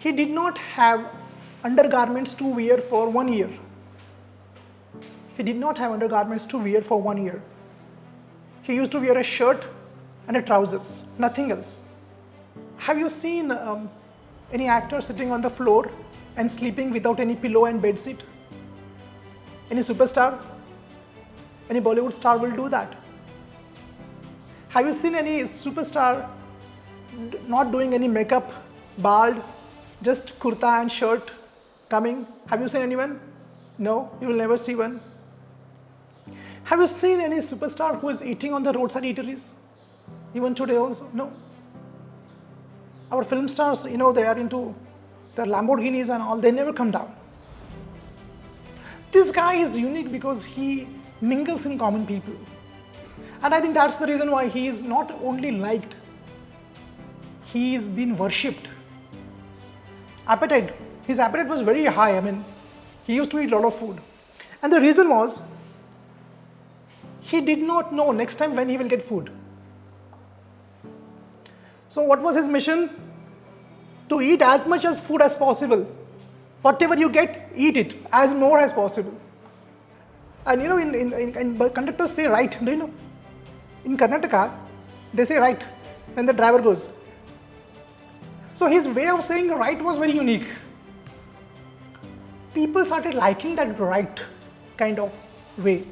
he did not have undergarments to wear for 1 year. He did not have undergarments to wear for 1 year. He used to wear a shirt and a trousers, nothing else. Have you seen any actor sitting on the floor and sleeping without any pillow and bedsheet? Any superstar? Any Bollywood star will do that. Have you seen any superstar not doing any makeup, bald, just kurta and shirt coming? Have you seen anyone? No, you will never see one. Have you seen any superstar who is eating on the roadside eateries? Even today also? No. Our film stars, they are into their Lamborghinis and all, they never come down. This guy is unique because he mingles in common people. And I think that's the reason why he is not only liked, he is been worshipped. Appetite. His appetite was very high. He used to eat a lot of food. And the reason was, he did not know next time when he will get food. So what was his mission? To eat as much as food as possible. Whatever you get, eat it as more as possible. And in conductors say right, do you know? In Karnataka, they say right, and the driver goes. So his way of saying right was very unique. People started liking that right kind of way.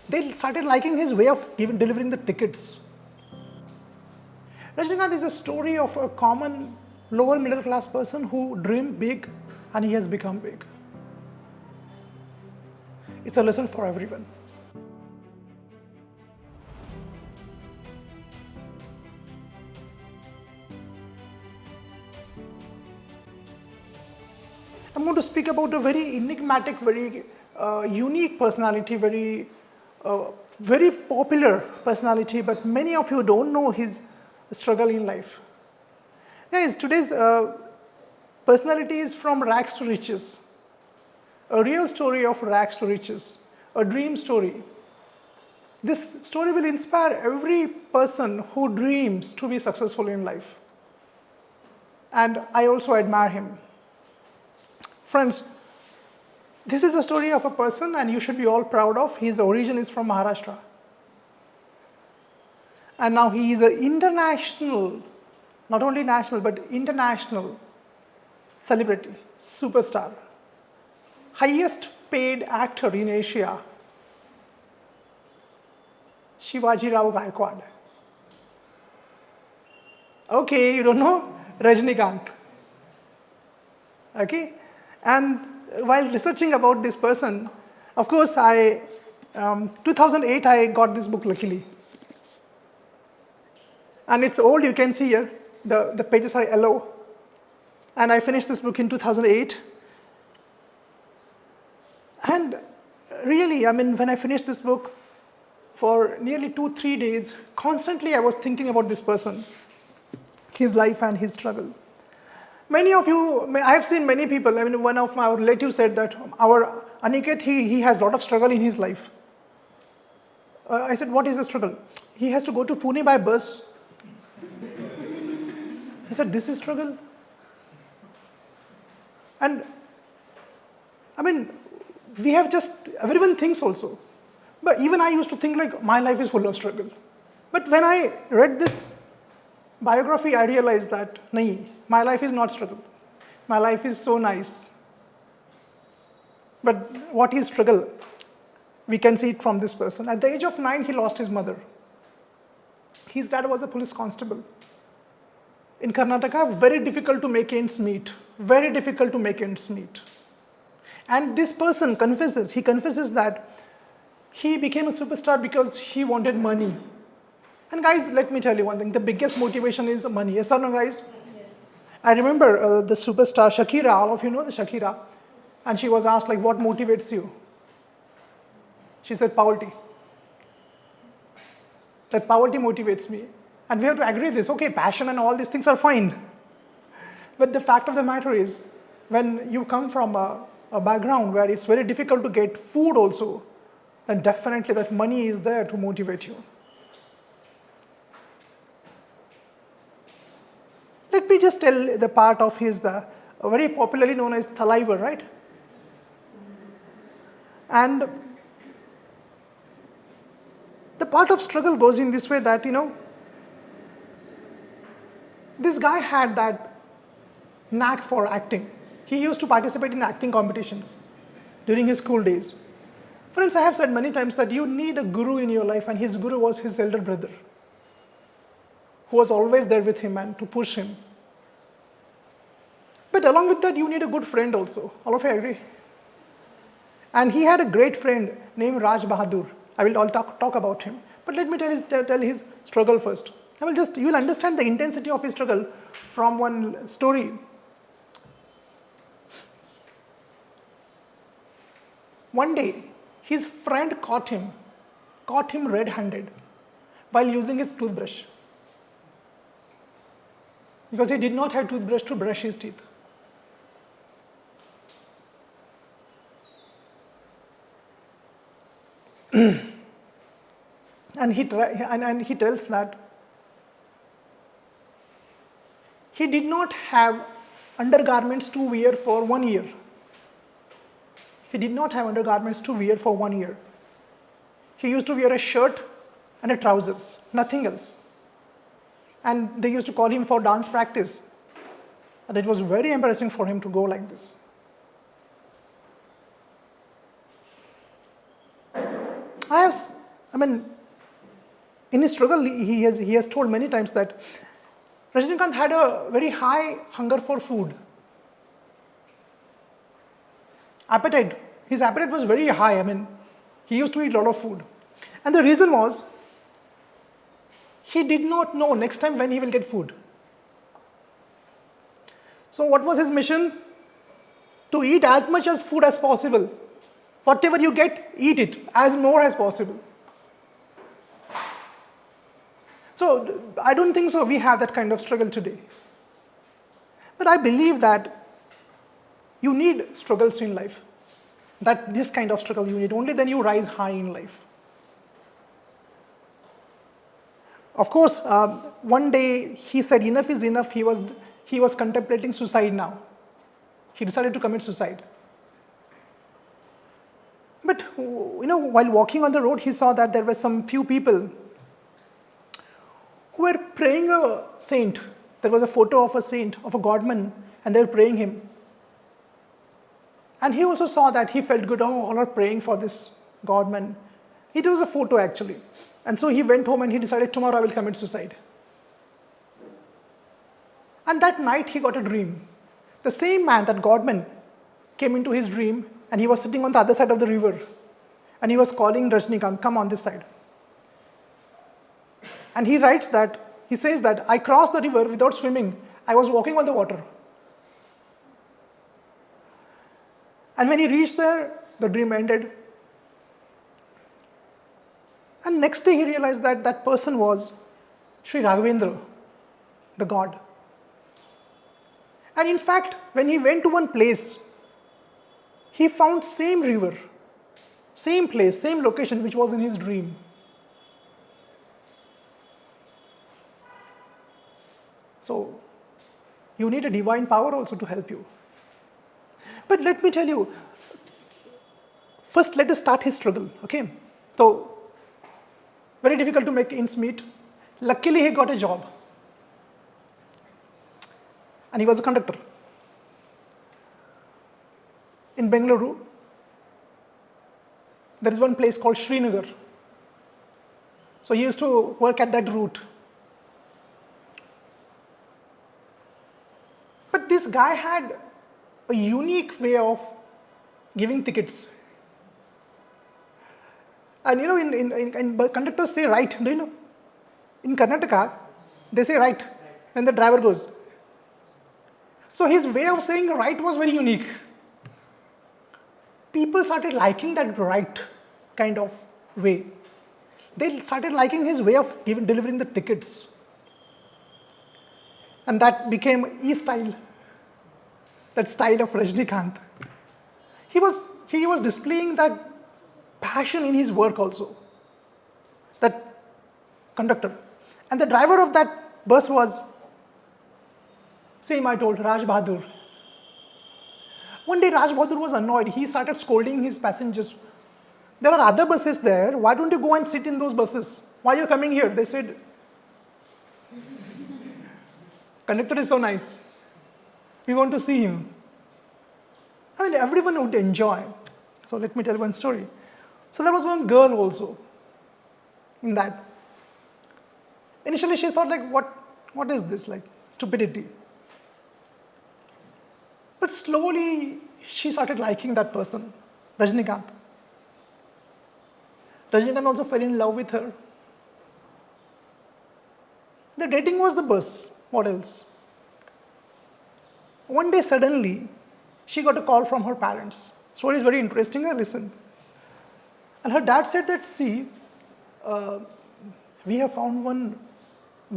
They started liking his way of delivering the tickets. Rajnikant is a story of a common lower middle class person who dreamed big and he has become big. It's a lesson for everyone. I'm going to speak about a very enigmatic, very unique personality, very popular personality, but many of you don't know his struggle in life. Guys, today's personality is from rags to riches. A real story of rags to riches, a dream story. This story will inspire every person who dreams to be successful in life. And I also admire him. Friends, this is a story of a person and you should be all proud of. His origin is from Maharashtra. And now he is an international, not only national, but international celebrity, superstar. Highest paid actor in Asia, Shivaji Rao Gaikwad. Okay, you don't know? Rajnikant. Okay? And while researching about this person, of course, 2008 I got this book luckily. And it's old, you can see here, the pages are yellow. And I finished this book in 2008. And really, when I finished this book, for nearly 2-3 days, constantly I was thinking about this person, his life and his struggle. Many of you, I have seen many people, one of my relatives said that our Aniket, he has a lot of struggle in his life. I said, what is the struggle? He has to go to Pune by bus. I said, this is struggle? And we have everyone thinks also. But even I used to think like my life is full of struggle. But when I read this biography, I realized that, nahi, my life is not struggle. My life is so nice. But what is struggle? We can see it from this person. At the age of 9, he lost his mother. His dad was a police constable. In Karnataka, very difficult to make ends meet. Very difficult to make ends meet. And this person confesses that he became a superstar because he wanted money. And guys, let me tell you one thing. The biggest motivation is money. Yes or no, guys? Yes. I remember the superstar Shakira. All of you know the Shakira. And she was asked, what motivates you? She said, poverty. That poverty motivates me. And we have to agree this. Okay, passion and all these things are fine. But the fact of the matter is, when you come from a background where it's very difficult to get food also, then definitely that money is there to motivate you. Let me just tell the part of his very popularly known as Thalaivar, right? And the part of struggle goes in this way that, this guy had that knack for acting. He used to participate in acting competitions during his school days. Friends, I have said many times that you need a guru in your life, and his guru was his elder brother, who was always there with him and to push him. But along with that, you need a good friend also. All of you agree? And he had a great friend named Raj Bahadur. I'll talk about him. But let me tell his struggle first. You will understand the intensity of his struggle from one story. One day, his friend caught him red-handed while using his toothbrush, because he did not have toothbrush to brush his teeth. And he tells that he did not have undergarments to wear for 1 year. He did not have undergarments to wear for 1 year. He used to wear a shirt and a trousers, nothing else. And they used to call him for dance practice. And it was very embarrassing for him to go like this. In his struggle, he has told many times that Rajnikant had a very high hunger for food. Appetite. His appetite was very high. He used to eat a lot of food. And the reason was, he did not know next time when he will get food. So what was his mission? To eat as much as food as possible. Whatever you get, eat it as more as possible. So I don't think so we have that kind of struggle today. But I believe that you need struggles in life. That this kind of struggle you need. Only then you rise high in life. Of course, one day he said enough is enough. He was contemplating suicide now. He decided to commit suicide. But while walking on the road, he saw that there were some few people who were praying a saint. There was a photo of a saint, of a godman, and they were praying him. And he also saw that. He felt good. Oh, all are praying for this godman. It was a photo actually. And so he went home and he decided, tomorrow I will commit suicide. And that night he got a dream. The same man, that godman, came into his dream, and he was sitting on the other side of the river. And he was calling Rajnikant, come on this side. And he says that, I crossed the river without swimming. I was walking on the water. And when he reached there, the dream ended. And next day he realized that that person was Sri Raghavendra, the god. And in fact, when he went to one place, he found same river, same place, same location which was in his dream. So, you need a divine power also to help you. But let me tell you, first let us start his struggle, okay? So, very difficult to make ends meet. Luckily, he got a job. And he was a conductor. In Bengaluru, there is one place called Srinagar. So he used to work at that route. But this guy had a unique way of giving tickets. And in conductors say right, do you know? In Karnataka, they say right when the driver goes. So his way of saying right was very unique. People started liking that right kind of way. They started liking his way of delivering the tickets. And that became E-style, that style of Rajnikant. He was displaying that passion in his work also, that conductor. And the driver of that bus was, same I told, Raj Bahadur. One day Raj Bahadur was annoyed. He started scolding his passengers. There are other buses there. Why don't you go and sit in those buses? Why are you coming here? They said, conductor is so nice. We want to see him. I mean, everyone would enjoy. So let me tell one story. So there was one girl also in that. Initially she thought like, what is this? Like stupidity. But slowly she started liking that person, Rajnikant. Rajnikant also fell in love with her. The dating was the bus. What else? One day suddenly, she got a call from her parents. Story is very interesting. I listened. And her dad said that, see, we have found one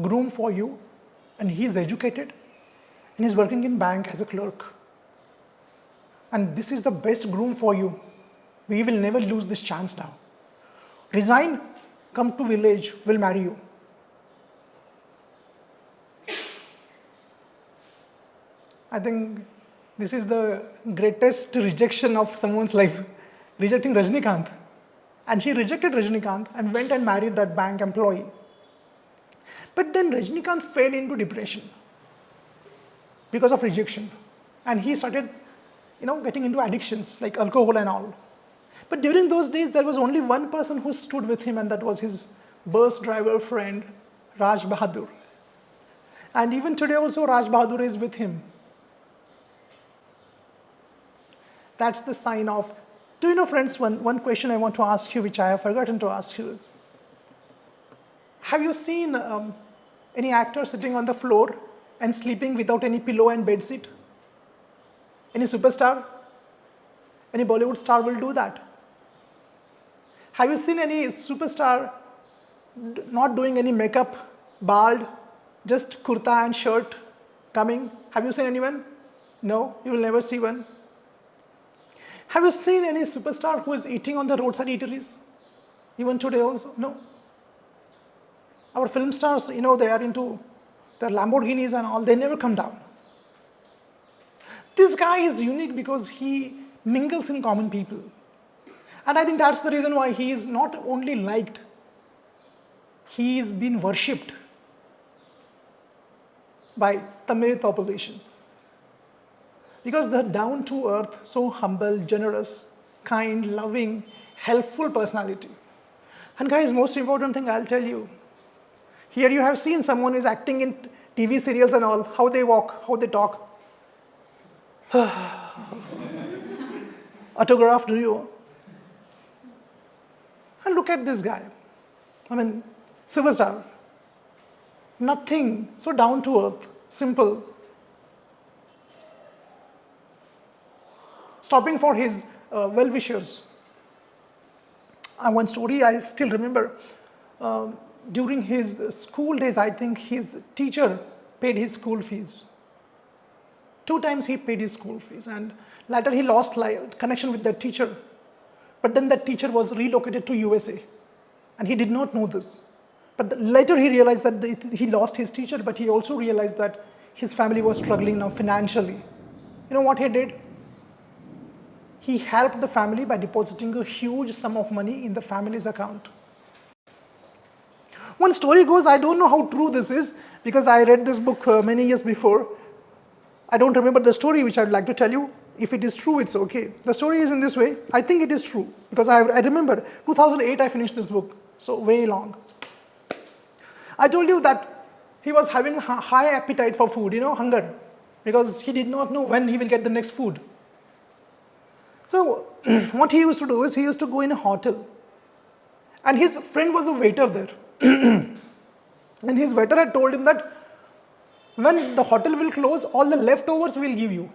groom for you, and he is educated, and he's working in bank as a clerk. And this is the best groom for you. We will never lose this chance now. Resign, come to village, we'll marry you. I think this is the greatest rejection of someone's life, rejecting Rajnikant. And she rejected Rajnikant and went and married that bank employee. But then Rajnikant fell into depression because of rejection. And he started, getting into addictions like alcohol and all. But during those days, there was only one person who stood with him, and that was his bus driver friend, Raj Bahadur. And even today also, Raj Bahadur is with him. That's the sign of, do you know, friends, one question I want to ask you, which I have forgotten to ask you is, have you seen any actor sitting on the floor and sleeping without any pillow and bed sheet? Any superstar? Any Bollywood star will do that. Have you seen any superstar not doing any makeup, bald, just kurta and shirt coming? Have you seen anyone? No, you will never see one. Have you seen any superstar who is eating on the roadside eateries? Even today also? No. Our film stars, they are into their Lamborghinis and all, they never come down. This guy is unique because he mingles in common people. And I think that's the reason why he is not only liked, he is being worshipped by Tamil population. Because the down-to-earth, so humble, generous, kind, loving, helpful personality. And guys, most important thing I'll tell you, here you have seen someone who is acting in TV serials and all, how they walk, how they talk. Autograph, do you? And look at this guy. I mean, superstar. Nothing, so down to earth, simple. Stopping for his well-wishers. One story I still remember. During his school days, I think his teacher paid his school fees. 2 times he paid his school fees, and later he lost connection with that teacher. But then that teacher was relocated to USA, and he did not know this. But later he realized that he lost his teacher, but he also realized that his family was struggling now financially. You know what he did? He helped the family by depositing a huge sum of money in the family's account. One story goes, I don't know how true this is, because I read this book many years before. I don't remember the story, which I'd like to tell you. If it is true, it's okay. The story is in this way. I think it is true, because I remember 2008 I finished this book, so way long. I told you that he was having a high appetite for food, hunger, because he did not know when he will get the next food. So what he used to do is he used to go in a hotel, and his friend was a waiter there. And his waiter had told him that when the hotel will close, all the leftovers we'll give you.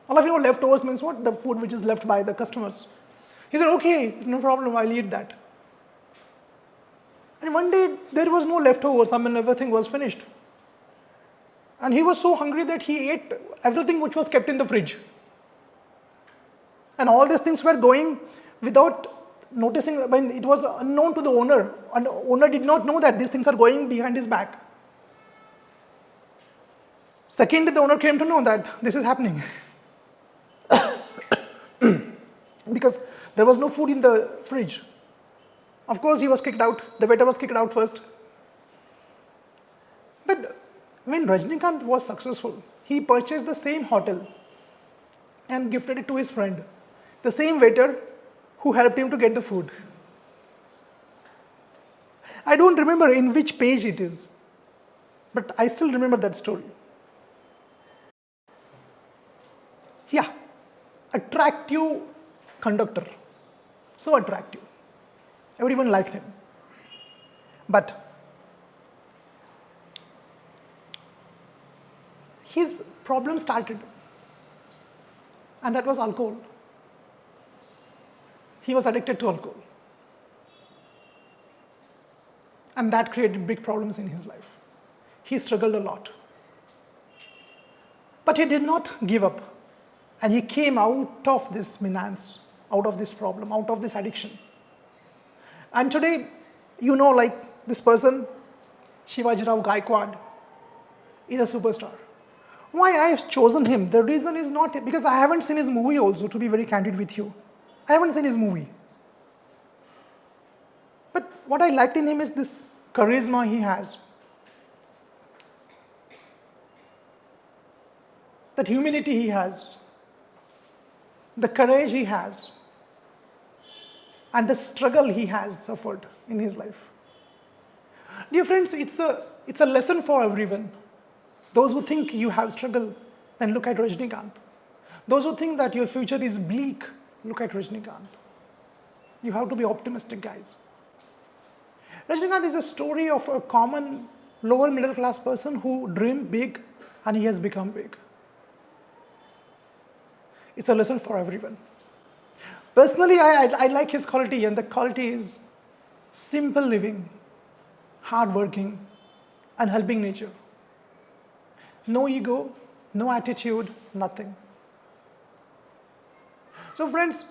All of you know leftovers means what? The food which is left by the customers. He said, okay, no problem, I'll eat that. And one day, there was no leftovers, everything was finished. And he was so hungry that he ate everything which was kept in the fridge. And all these things were going without noticing, when it was unknown to the owner. And the owner did not know that these things are going behind his back. Second, the owner came to know that this is happening. because there was no food in the fridge. Of course, he was kicked out. The waiter was kicked out first. But when Rajnikant was successful, he purchased the same hotel and gifted it to his friend, the same waiter who helped him to get the food. I don't remember in which page it is, but I still remember that story. Yeah, attractive conductor, so attractive. Everyone liked him. But his problem started, and that was alcohol. He was addicted to alcohol. And that created big problems in his life. He struggled a lot. But he did not give up. And he came out of this menace, out of this problem, out of this addiction. And today, you know, like this person, Shivajirao Gaikwad, is a superstar. Why I have chosen him? The reason is not because I haven't seen his movie also, to be very candid with you. I haven't seen his movie. But what I liked in him is this charisma he has. That humility he has. The courage he has. And the struggle he has suffered in his life. Dear friends, it's a lesson for everyone. Those who think you have struggle, then look at Rajnikant. Those who think that your future is bleak, look at Rajnikant. You have to be optimistic, guys. Rajnikant is a story of a common lower middle class person who dreamed big and he has become big. It's a lesson for everyone. Personally, I like his quality, and the quality is simple living, hard working, and helping nature. No ego, no attitude, nothing. So friends,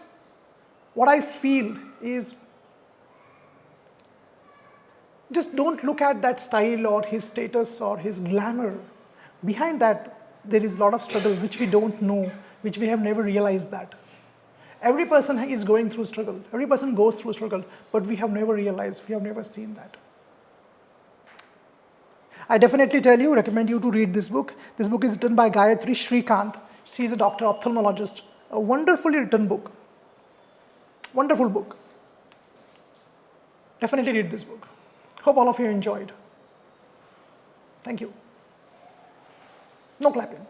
what I feel is just don't look at that style or his status or his glamour. Behind that, there is a lot of struggle which we don't know, which we have never realized that. Every person is going through struggle. Every person goes through struggle, but we have never realized, we have never seen that. I definitely recommend you to read this book. This book is written by Gayatri Shrikant. She is a doctor ophthalmologist. A wonderfully written book. Wonderful book. Definitely read this book. Hope all of you enjoyed. Thank you. No clapping.